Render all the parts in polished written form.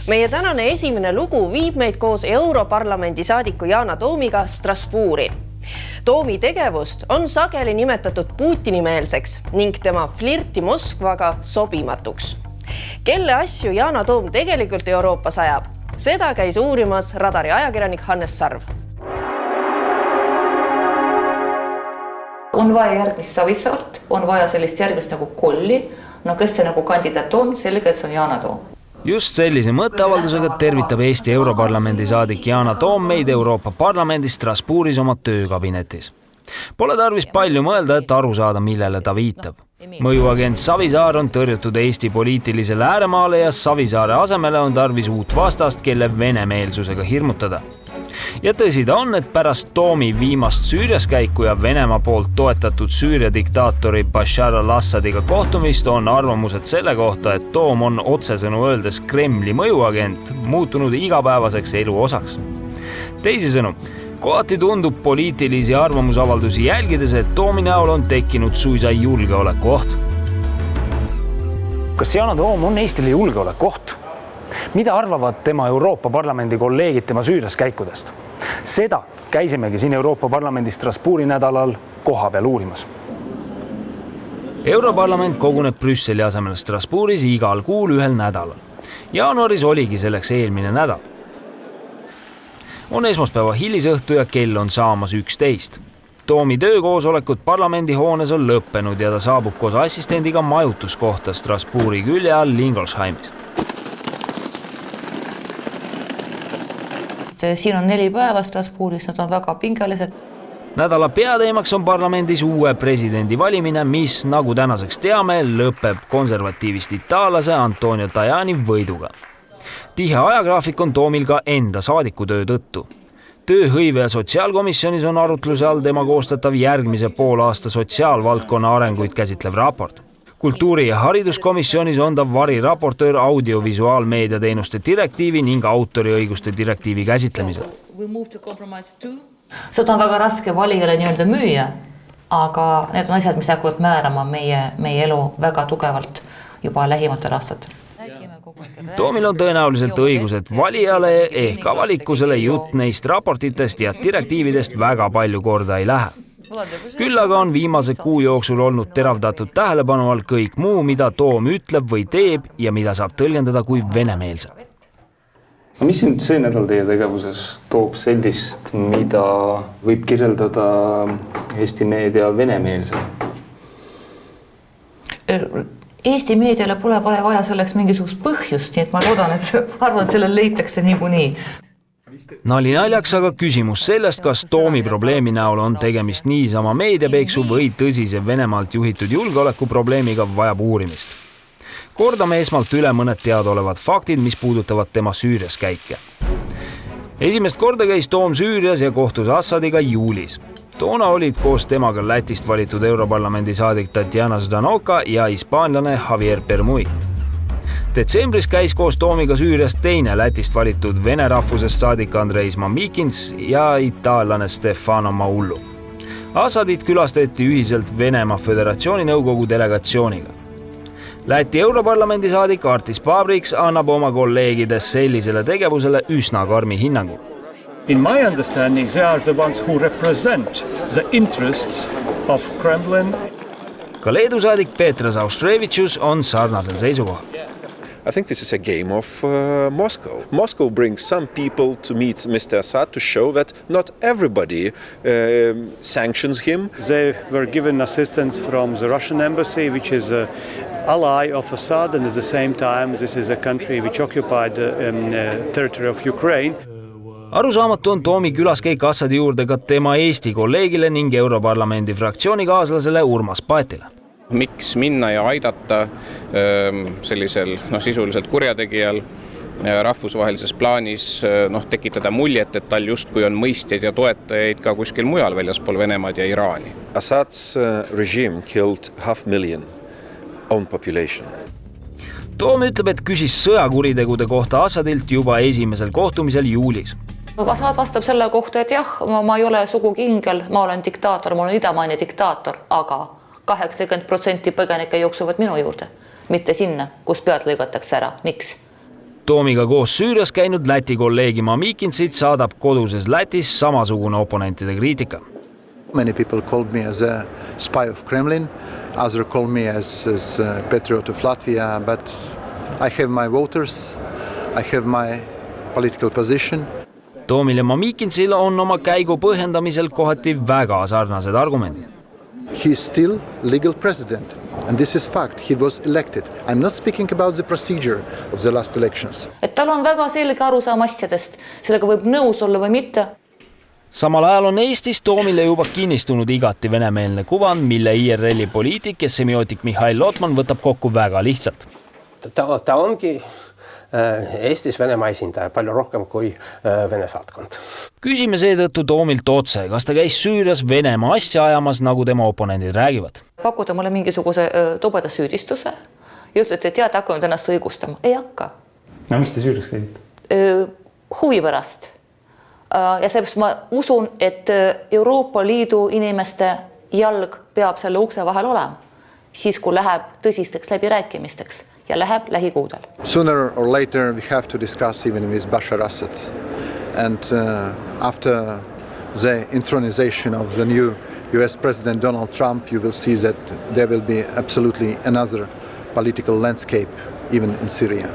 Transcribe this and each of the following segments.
Meie tänane esimene lugu viib meid koos Europarlamendi saadiku Yana Toomiga Strasbourgi. Toomi tegevust on sageli nimetatud Putini-meelseks ning tema flirti Moskvaga sobimatuks. Kelle asju Yana Toom tegelikult Euroopas ajab? Seda käis uurimas Radari ajakirjanik Hannes Sarv. On vaja järgmist Savisaart, on vaja sellist järgmist nagu Kolli. No kes see nagu kandidaat on, selge, et see on Yana Toom. Just sellise mõtteavaldusega tervitab Eesti Europarlamendi saadik Yana Toom meid Euroopa Parlamendis Strasbourgis oma töökabinetis. Pole tarvis palju mõelda, et aru saada, millele ta viitab. Mõjuagent Savisaar on tõrjutud Eesti poliitilisele ääremaale ja Savisaare asemele on tarvis uut vastast, kelle venemeelsusega hirmutada. Ja tõsi ta on, et pärast Toomi viimast Süürias käiku ja Venemaa poolt toetatud Süüria diktaatori Bashar al-Assadiga kohtumist on arvamused selle kohta, et Toom on otsesõnu öeldes Kremli mõjuagent muutunud igapäevaseks elu osaks. Teisisõnu, kohati tundub poliitilisi arvamusavaldusi jälgides, et Toomi näol on tekkinud suisa julgeolekuoht. Kas Yana Toom on Eestile julgeolekuoht? Mida arvavad tema Euroopa Parlamendi kolleegid tema Süürias käikudest? Seda käisimegi siin Euroopa Parlamendi Strasbourgi nädalal kohapeal uurimas. Europarlament koguneb Brüsseli asemel Strasbourgis igal kuul ühel nädalal. Jaanuaris oligi selleks eelmine nädal. On esmaspäeva hilisõhtu ja kell on saamas 11. Toomi töökoosolekud parlamendi hoones on lõppenud ja ta saabub koos assistendiga majutuskohta Strasbourgi külje all Lingolsheimis. Siin on 4 päeva Strasbourgis, nad on väga pingelised. Nädala peateemaks on parlamendis uue presidendi valimine, mis, nagu tänaseks teame, lõpeb konservatiivist itaallase Antonio Tajani võiduga. Tihe ajagraafik on Toomil ka enda saadikutöö tõttu. Tööhõive ja sotsiaalkomisjonis on arutluse all tema koostatav järgmise poolaasta sotsiaalvaldkonna arenguid käsitlev raport. Kultuuri- ja hariduskomisjonis on ta variraportöör audiovisuaalmeedia teenuste direktiivi ning autoriõiguste direktiivi käsitlemisel. Seda on väga raske valijale nii-öelda müüa, aga need on asjad, mis hakkavad määrama meie elu väga tugevalt juba lähimatel aastatel. Toomil on tõenäoliselt õigus, et valijale ehk avalikkusele jutt neist raportitest ja direktiividest väga palju korda ei lähe. Küll aga on viimase kuu jooksul olnud teravdatud tähelepanu all kõik muu, mida Toom ütleb või teeb ja mida saab tõlgendada kui venemeelset. Mis siin see nädal teie tegevuses toob sellist, mida võib kirjeldada Eesti meedia venemeelse? Eesti meediale pole vaja selleks mingisugust põhjust, nii et ma loodan, et arvan, sellel leitakse niikuinii. Nali naljaks aga küsimus sellest, kas Toomi probleemi näol on tegemist niisama meediapeeksu või tõsise Venemaalt juhitud julgeolekuprobleemiga vajab uurimist. Kordame esmalt üle mõned teadaolevad faktid, mis puudutavad tema Süürias käike. Esimest korda käis Toom Süürias ja kohtus Assadiga juulis. Toona olid koos temaga Lätist valitud Europarlamendi saadik Tatjana Ždanoka ja hispaanlane Javier Permuy. Detsembris käis koos Toomiga Süürias teine Lätist valitud vene rahvusest saadik Andreis Mamikins ja itaallane Stefano Maullu. Assadit külastati ühiselt Venemaa Föderatsiooni nõukogu delegatsiooniga. Läti Europarlamendi saadik Artis Pabriks annab oma kolleegides sellisele tegevusele üsna karmi hinnangu. In my understanding, they are the ones who represent the interests of Kremlin. Ka Leedu saadik Petras Austrevicius on sarnasel seisukohal. I think this is a game of Moscow. Moscow brings some people to meet Mr. Assad to show that not everybody sanctions him. They were given assistance from the Russian embassy, which is an ally of Assad, and at the same time this is a country which occupied the territory of Ukraine. Arusaamatu on Toomi külaskäik Assadi juurde ka tema Eesti kolleegile ning Europarlamendi fraktsioonikaaslasele Urmas Paetile. Miks minna ja aidata sellisel sisuliselt kurjategijal rahvusvahelises plaanis tekitada muljet, et tal justkui on mõistjaid ja toetajaid ka kuskil mujal väljaspool Venemaad ja Iraani. Assad's regime killed 500,000 own population. Toom ütleb, et küsis sõjakuritegude kohta Assadilt juba esimesel kohtumisel juulis. Assad vastab selle kohta, et jah, ma ei ole sugugi ingel, ma olen diktaator, ma olen idamaine diktaator, aga 80% põgenike jooksuvad minu juurde, mitte sinna, kus pead lõigatakse ära. Miks? Toomiga koos Süürias käinud Läti kolleegi Mamikinsit saadab koduses Lätis samasugune oponentide kriitika. Many people called me as a spy of Kremlin, others called me as patriot of Latvia, but I have my voters, I have my political position. Toomil ja Mamikinsil on oma käigu põhjendamisel kohati väga sarnased argumendid. He is still legal president and this is fact, he was elected. I'm not speaking about the procedure of the last elections. Et tal on väga selge arusaam asjadest, sellega võib nõus olla või mitte. Samal ajal on Eestis Toomile juba kinnistunud igati venemeelne kuvand, mille IRLi poliitik ja semiootik Mihhail Lotman võtab kokku väga lihtsalt. Ta ongi Eestis Venemaa esindaja palju rohkem kui Vene saatkond. Küsime seetõttu Toomilt otse, kas ta käis Süürias Venemaa asja ajamas, nagu tema oponendid räägivad. Pakkuda mulle mingisuguse tobeda süüdistuse ja ütlete, et tead, hakanud ennast õigustama. Ei hakka. No mis te Süürias käisite? Huvi pärast. Ja sellepärast ma usun, et Euroopa Liidu inimeste jalg peab selle ukse vahel olema, siis kui läheb tõsisteks läbirääkimisteks ja läheb lähikuudel. Sooner or later we have to discuss even with Bashar Assad. And after the intronization of the new US President Donald Trump, you will see that there will be absolutely another political landscape even in Syria.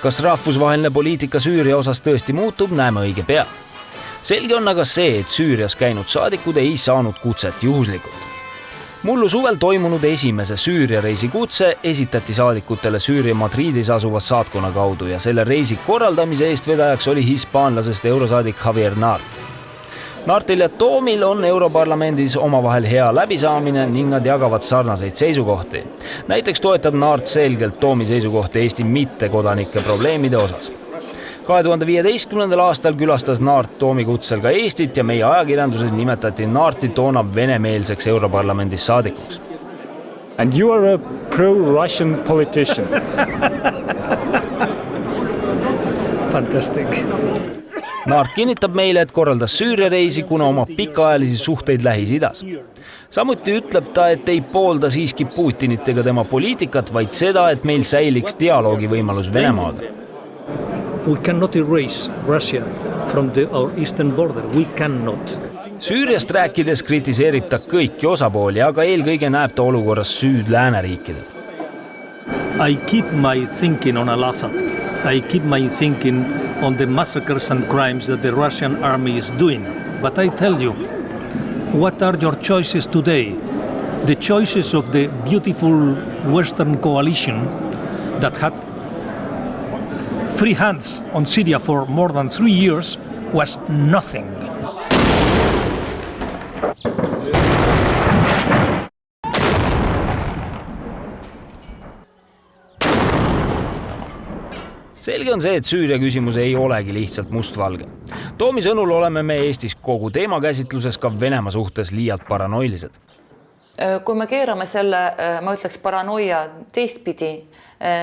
Kas rahvusvaheline poliitika Süüria osas tõesti muutub, näeme õige pea. Selge on aga see, et Süürias käinud saadikud ei saanud kutset juhuslikult. Mullu suvel toimunud esimese Süüria reisi kutse esitati saadikutele Süüria Madridis asuvas saatkonna kaudu ja selle reisi korraldamise eestvedajaks oli hispaanlasest eurosaadik Javier Nart. Nartil ja Toomil on Europarlamendis omavahel hea läbisaamine ning nad jagavad sarnaseid seisukohti. Näiteks toetab Nart selgelt Toomi seisukohti Eesti mittekodanike probleemide osas. 2015. aastal külastas Nart Toomi kutsel ka Eestit ja meie ajakirjanduses nimetati Narti toona venemeelseks Europarlamendis saadikuks. And you are a pro-Russian politician. Fantastic. Nart kinnitab meile, et korraldas Süüria reisi, kuna oma pikaajalisi suhteid Lähis-Idas. Samuti ütleb ta, et ei poolda siiski Putinit ega tema poliitikat, vaid seda, et meil säiliks dialoogi võimalus Venemaaga. We cannot erase Russia from our eastern border. We cannot. Süüriast rääkides kritiseerib ta kõiki osapooli, aga eelkõige näeb ta olukorras süüd lääneriikidel. I keep my thinking on Al-Assad. I keep my thinking on the massacres and crimes that the Russian army is doing. But I tell you, what are your choices today? The choices of the beautiful Western coalition that had free hands on Syria for more than 3 years was nothing. Selge on see, et Süüria küsimus ei olegi lihtsalt mustvalge. Toomi sõnul oleme me Eestis kogu teemakäsitluses ka Venemaa suhtes liialt paranoilised. Kui me keerame selle, ma ütleks paranoia teistpidi,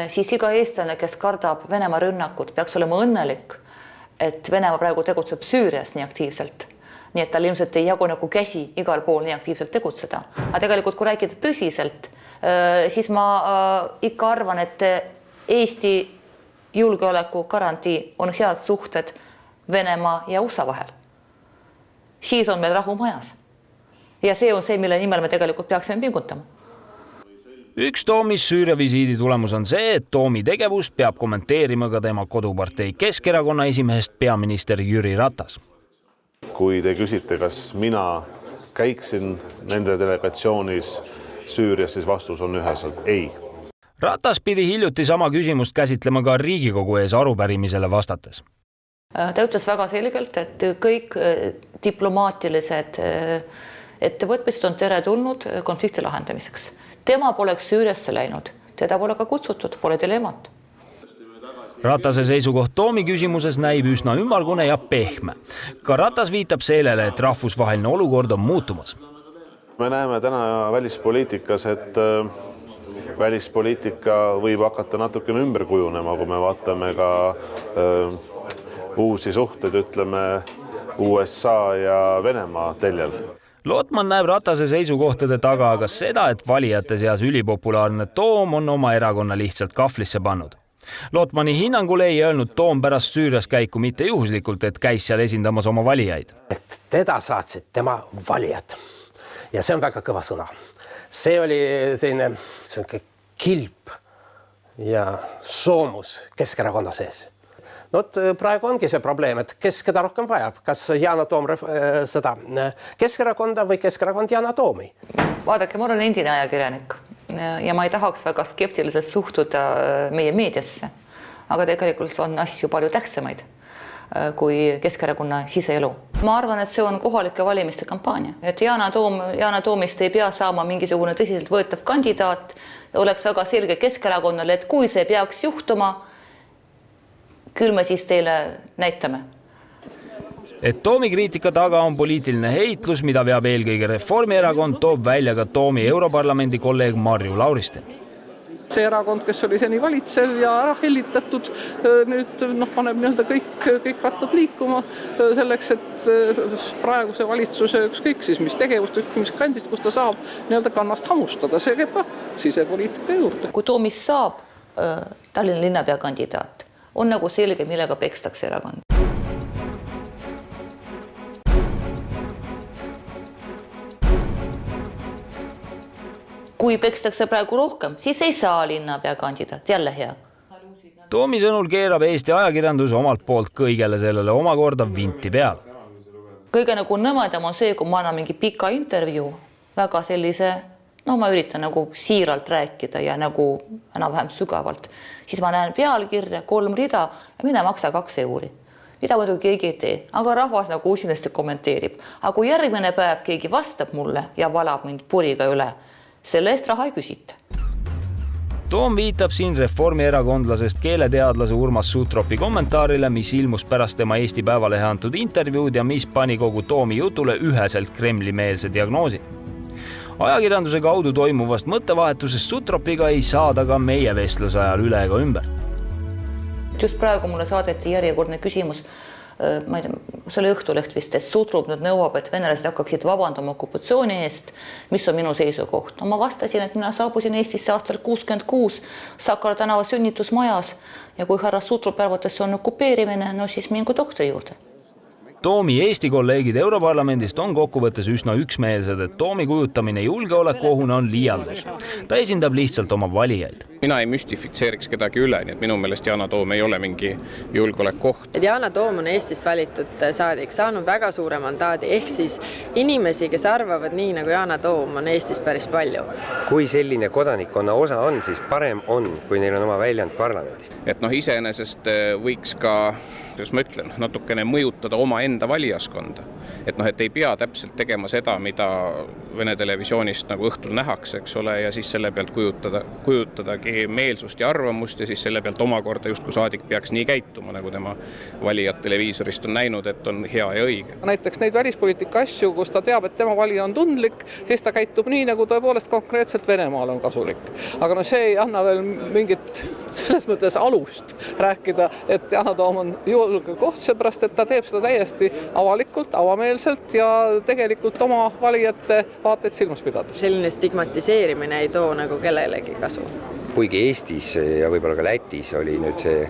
siis iga eestlane, kes kardab Venemaa rünnakut, peaks olema õnnelik, et Venemaa praegu tegutseb Süürias nii aktiivselt. Nii et tal ilmselt ei jagu nagu käsi igal pool nii aktiivselt tegutseda. Aga tegelikult, kui rääkida tõsiselt, siis ma ikka arvan, et Eesti julgeoleku garantii on head suhted Venemaa ja USA vahel. Siis on meil rahu majas. Ja see on see, mille nimel me tegelikult peaksime pingutama. Üks Toomi Süüria visiidi tulemus on see, et Toomi tegevust peab kommenteerima ka tema kodupartei Keskerakonna esimehest peaminister Jüri Ratas. Kui te küsite, kas mina käiksin nende delegatsioonis Süürias, siis vastus on üheselt ei. Ratas pidi hiljuti sama küsimust käsitlema ka Riigikogu ees arupärimisele vastates. Ta ütles väga selgelt, et kõik diplomaatilised ettevõtmised on teretulnud konflikti lahendamiseks. Tema poleks Süüriasse läinud, teda pole ka kutsutud, pole dilemmat. Ratase seisukoht Toomi küsimuses näib üsna ümmargune ja pehme. Ka Ratas viitab sellele, et rahvusvaheline olukord on muutumas. Me näeme täna välispoliitikas, et välispoliitika võib hakata natukene ümber kujunema, kui me vaatame ka uusi suhteid, ütleme USA ja Venemaa teljel. Lotman näeb Ratase seisukohtade taga aga seda, et valijate seas ülipopulaarne Toom on oma erakonna lihtsalt kahvlisse pannud. Lotmani hinnangul ei öelnud Toom pärast Süürias käiku mitte juhuslikult, et käis seal esindamas oma valijaid. Et teda saatsid tema valijad ja see on väga kõva sõna. See oli selline kilp ja soomus Keskerakonna sees. Praegu ongi see probleem, et kes keda rohkem vajab, kas Yana Toom seda Keskerakonda või Keskerakond Yana Toomi. Vaadake, ma olen endine ajakirjanik ja ma ei tahaks väga skeptiliselt suhtuda meie meediasse, aga tegelikult on asju palju tähtsamaid kui Keskerakonna siseelu. Ma arvan, et see on kohalike valimiste kampaania, et Yana Toomist ei pea saama mingisugune tõsiselt võetav kandidaat, oleks väga selge Keskerakonnale, et kui see peaks juhtuma, küll me siis teile näitame. Et Toomi kriitika taga on poliitiline heitlus, mida veab eelkõige Reformierakond, toob välja ka Toomi Europarlamendi kolleeg Marju Lauriste. See erakond, kes oli seni valitsev ja ära hellitatud, nüüd paneb kõik rattad liikuma selleks, et praeguse valitsuse ükskõik siis mis tegevust, mis kandist, kus ta saab kannast hamustada. See käib ka sisepoliitika juurde. Kui Toomist saab Tallinna linnapea kandidaat, on nagu selge, millega pekstakse erakond. Kui pekstakse praegu rohkem, siis ei saa linnapea kandidaat, jälle hea. Toomi sõnul keerab Eesti ajakirjandus omalt poolt kõigele sellele omakorda vinti peale. Kõige nagu nõmedam on see, kui ma annan mingi pika intervjuu, väga sellise, ma üritan nagu siiralt rääkida ja nagu enam-vähem sügavalt, siis ma näen pealkirja 3 rida ja mine maksa 2 euri. Mida muidu keegi ei tee, aga rahvas nagu usinasti kommenteerib. Aga kui järgmine päev keegi vastab mulle ja valab mind puriga üle, selle eest raha ei küsita. Toom viitab siin reformierakondlasest keeleteadlase Urmas Sutropi kommentaarile, mis ilmus pärast tema Eesti Päevalehe antud intervjuud ja mis pani kogu Toomi jutule üheselt Kremli-meelse diagnoosi. Ajakirjanduse kaudu toimuvast mõttevahetusest Sutropiga ei saada ka meie vestluse ajal üle ega ümber. Just praegu mulle saadeti järjekordne küsimus, ma ei tea, see oli Õhtuleht vist, et Sutrop nüüd nõuab, et venelased hakkaksid vabandama okupatsiooni eest, mis on minu seisukoht. Ma vastasin, et mina saabusin Eestisse aastal 66 Sakara tänava sünnitusmajas ja kui härra Sutrop arvates on okupeerimine, siis mingu doktori juurde. Toomi Eesti kolleegid Europarlamendist on kokkuvõttes üsna üksmeelsed, et Toomi kujutamine julgeolekuohuna on liialdus. Ta esindab lihtsalt oma valijaid. Mina ei müstifitseeriks kedagi üle, nii et minu meelest Yana Toom ei ole mingi julgeolekuoht. Yana Toom on Eestist valitud saadik, saanud väga suure mandaadi, ehk siis inimesi, kes arvavad nii nagu Yana Toom, on Eestis päris palju. Kui selline kodanikkonna osa on, siis parem on, kui neil on oma väljand parlamendis. Et iseenesest võiks ka, kuidas ma ütlen, natukene mõjutada oma enda valijaskonda. Et ei pea täpselt tegema seda, mida Vene televisioonist nagu õhtul nähakse, eks ole, ja siis selle pealt kujutadagi meelsust ja arvamust ja siis selle pealt omakorda just kui saadik peaks nii käituma, nagu tema valijad televiisorist on näinud, et on hea ja õige. Näiteks neid välispoliitika asju, kus ta teab, et tema valija on tundlik, siis ta käitub nii, nagu tõepoolest konkreetselt Venemaal on kasulik. Aga see ei anna veel mingit selles mõttes alust rääkida, et Yana Toom on julge koht, seepärast, et ta teeb seda täiesti avalikult, avameelselt ja tegelikult oma valijate vaateid silmas pidades. Selline stigmatiseerimine ei too nagu kellelegi kasu. Kuigi Eestis ja võib-olla ka Lätis oli nüüd see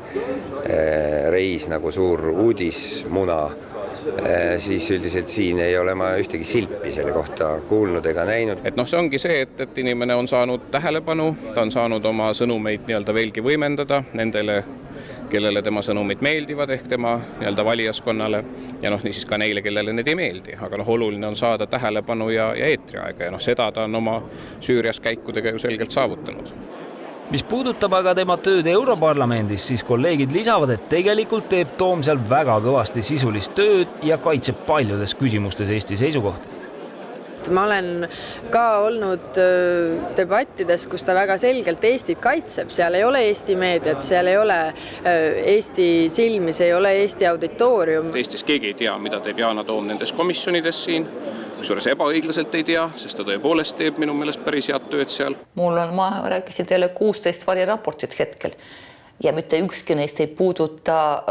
reis nagu suur uudismuna, siis üldiselt siin ei ole ma ühtegi silpi selle kohta kuulnud ega näinud. Et see ongi see, et inimene on saanud tähelepanu, ta on saanud oma sõnumeid veelgi võimendada nendele, kellele tema sõnumid meeldivad ehk tema valijaskonnale ja siis ka neile, kellele need ei meeldi. Aga oluline on saada tähelepanu ja eetriaega ja seda ta on oma Süürias käikudega ju selgelt saavutanud. Mis puudutab aga tema tööd Europarlamendis, siis kolleegid lisavad, et tegelikult teeb Toom seal väga kõvasti sisulist tööd ja kaitseb paljudes küsimustes Eesti seisukohti. Ma olen ka olnud debattides, kus ta väga selgelt Eestit kaitseb. Seal ei ole Eesti meediat, seal ei ole Eesti silmis, ei ole Eesti auditoorium. Eestis keegi ei tea, mida teeb Yana Toom nendes komisjonides siin. Kusjuures ebaõiglaselt ei tea, sest ta tõepoolest teeb minu meelest päris head tööd seal. Ma rääkisin teile 16 variraportit hetkel. ja mitte ükski neist ei puuduta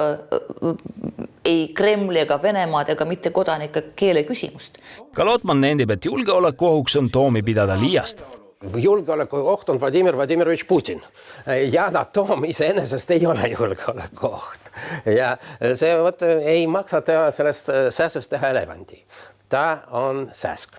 ei Kremli ega Venemaad ega mitte kodanike keele küsimust. Ka Lotman nendib, et julgeolekuohuks on Toomi pidada liiast. Julgeolekuoht on Vladimir Vladimirovitš Putin. Yana Toom iseenesest ei ole julgeolekuoht. Ja see ei maksa teha sellest sääsest teha elevandi. Ta on sääsk.